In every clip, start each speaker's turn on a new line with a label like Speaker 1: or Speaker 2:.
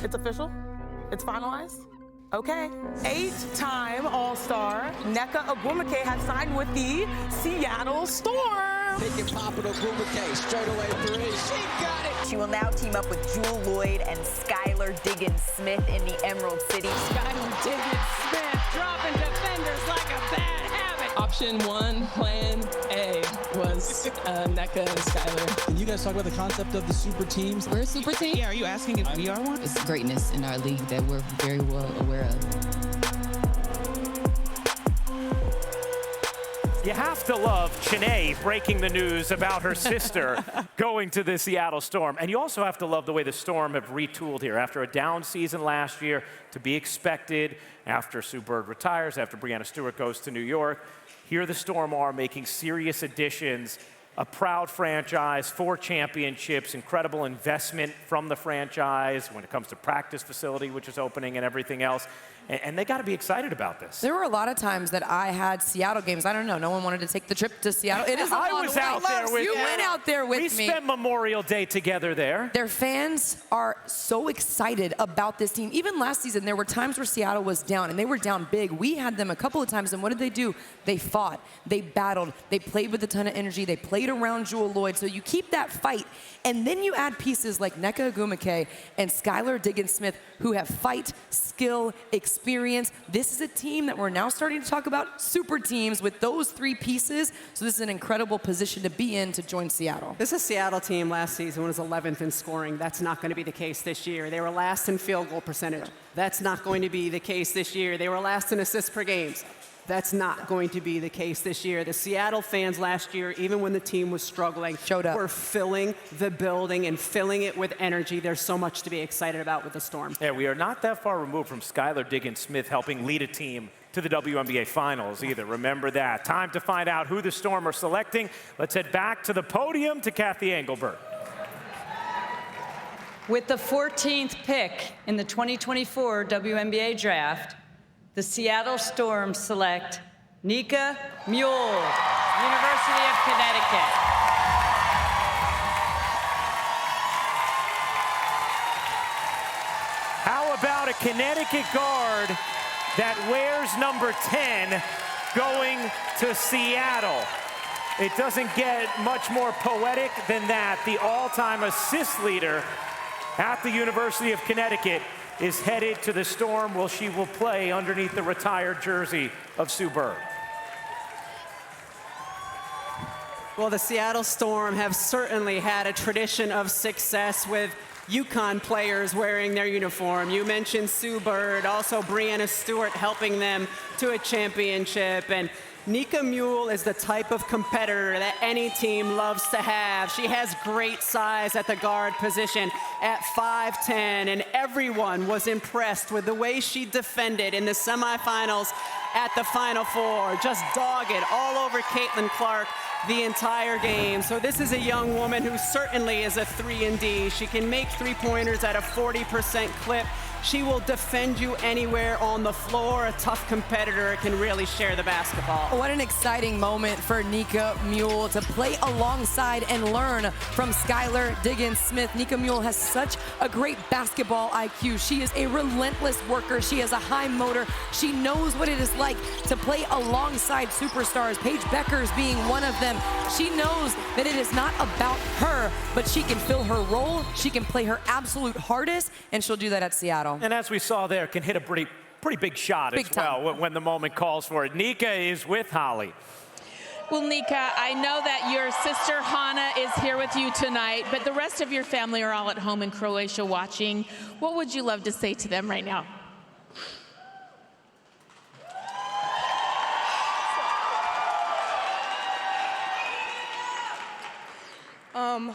Speaker 1: It's official? It's finalized? Okay. 8-time All-Star Nika Nuhl has signed with the Seattle Storm.
Speaker 2: Pick and pop it, Nuhl, straight away three. She got it.
Speaker 3: She will now team up with Jewel Lloyd and Skylar Diggins-Smith in the Emerald City.
Speaker 4: Skylar Diggins-Smith dropping defenders like a bad habit.
Speaker 5: Option 1, plan A, was Nika and Skylar.
Speaker 6: Can you guys talk about the concept of the super teams?
Speaker 5: We're a super team?
Speaker 7: Yeah, are you asking if we are one?
Speaker 5: It's greatness in our league that we're very well aware of.
Speaker 8: You have to love Chiney breaking the news about her sister going to the Seattle Storm. And you also have to love the way the Storm have retooled here. After a down season last year, to be expected, after Sue Bird retires, after Breanna Stewart goes to New York, here the Storm are making serious additions, a proud franchise, 4 championships, incredible investment from the franchise when it comes to practice facility, which is opening, and everything else. And they got to be excited about this.
Speaker 1: There were a lot of times that I had Seattle games. I don't know. No one wanted to take the trip to Seattle. It is a long way.
Speaker 8: I was out there with you.
Speaker 1: You went out there with me.
Speaker 8: We spent Memorial Day together there.
Speaker 1: Their fans are so excited about this team. Even last season, there were times where Seattle was down, and they were down big. We had them a couple of times, and what did they do? They fought. They battled. They played with a ton of energy. They played around Jewel Lloyd. So you keep that fight, and then you add pieces like Nika Nuhl and Skylar Diggins-Smith, who have fight, skill, experience. This is a team that we're now starting to talk about super teams with those 3 pieces. So this is an incredible position to be in to join Seattle.
Speaker 9: This is a Seattle team last season was 11th in scoring. That's not going to be the case this year. They were last in field goal percentage. That's not going to be the case this year. They were last in assists per games. That's not going to be the case this year. The Seattle fans last year, even when the team was struggling,
Speaker 1: showed up.
Speaker 9: Were filling the building and filling it with energy. There's so much to be excited about with the Storm.
Speaker 8: Yeah, we are not that far removed from Skylar Diggins-Smith helping lead a team to the WNBA Finals either. Remember that. Time to find out who the Storm are selecting. Let's head back to the podium to Kathy Engelbert.
Speaker 10: With the 14th pick in the 2024 WNBA Draft, the Seattle Storm select Nika Nuhl, University of Connecticut.
Speaker 8: How about a Connecticut guard that wears number 10 going to Seattle? It doesn't get much more poetic than that. The all-time assist leader at the University of Connecticut is headed to the Storm. Well, she will play underneath the retired jersey of Sue Bird.
Speaker 9: Well, the Seattle Storm have certainly had a tradition of success with UConn players wearing their uniform. You mentioned Sue Bird, also Breanna Stewart helping them to a championship. And Nika Nuhl is the type of competitor that any team loves to have. She has great size at the guard position at 5'10", and everyone was impressed with the way she defended in the semifinals at the Final Four. Just dogged all over Caitlin Clark the entire game. So this is a young woman who certainly is a 3-and-D. She can make 3-pointers at a 40% clip. She will defend you anywhere on the floor. A tough competitor can really share the basketball.
Speaker 1: What an exciting moment for Nika Nuhl to play alongside and learn from Skylar Diggins-Smith. Nika Nuhl has such a great basketball IQ. She is a relentless worker. She has a high motor. She knows what it is like to play alongside superstars, Paige Beckers being one of them. She knows that it is not about her, but she can fill her role. She can play her absolute hardest, and she'll do that at Seattle.
Speaker 8: And as we saw there, can hit a pretty big shot as well when the moment calls for it. Nika is with Holly.
Speaker 7: Well, Nika, I know that your sister Hannah is here with you tonight, but the rest of your family are all at home in Croatia watching. What would you love to say to them right now?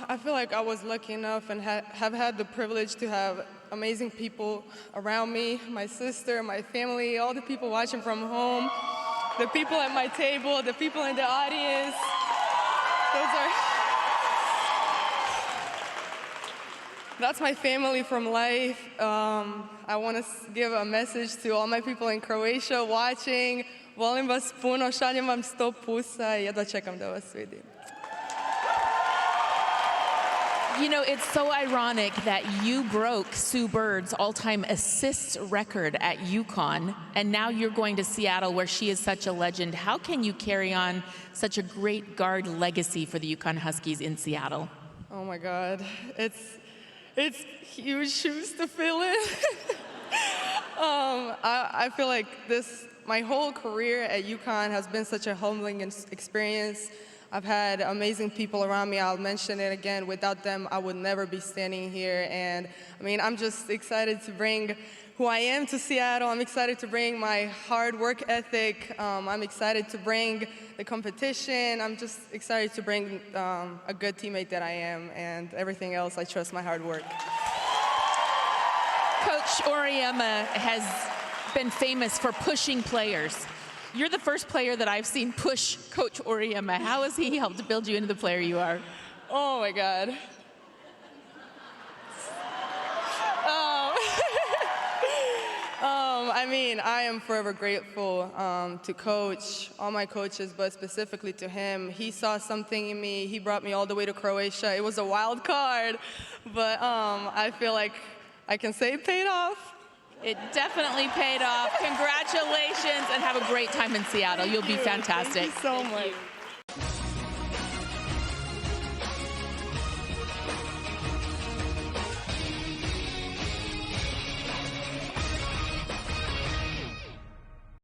Speaker 11: I feel like I was lucky enough and have had the privilege to have amazing people around me, my sister, my family, all the people watching from home, the people at my table, the people in the audience. That's my family from life. I want to give a message to all my people in Croatia watching. Volim vas puno, šaljem vam 100 pusa I jedva čekam da vas vidim.
Speaker 7: You know, it's so ironic that you broke Sue Bird's all-time assists record at UConn, and now you're going to Seattle where she is such a legend. How can you carry on such a great guard legacy for the UConn Huskies in Seattle?
Speaker 11: Oh my God, it's huge shoes to fill in. I feel like my whole career at UConn has been such a humbling experience. I've had amazing people around me. I'll mention it again. Without them, I would never be standing here. And I mean, I'm just excited to bring who I am to Seattle. I'm excited to bring my hard work ethic. I'm excited to bring the competition. I'm just excited to bring a good teammate that I am, and everything else, I trust my hard work.
Speaker 7: Coach Auriemma has been famous for pushing players. You're the first player that I've seen push Coach Auriemma. How has he helped build you into the player you are?
Speaker 11: Oh my God. I mean, I am forever grateful to Coach, all my coaches, but specifically to him. He saw something in me. He brought me all the way to Croatia. It was a wild card, but I feel like I can say it paid off.
Speaker 7: It definitely paid off. Congratulations, and have a great time in Seattle. You'll be fantastic.
Speaker 11: Thank you so much.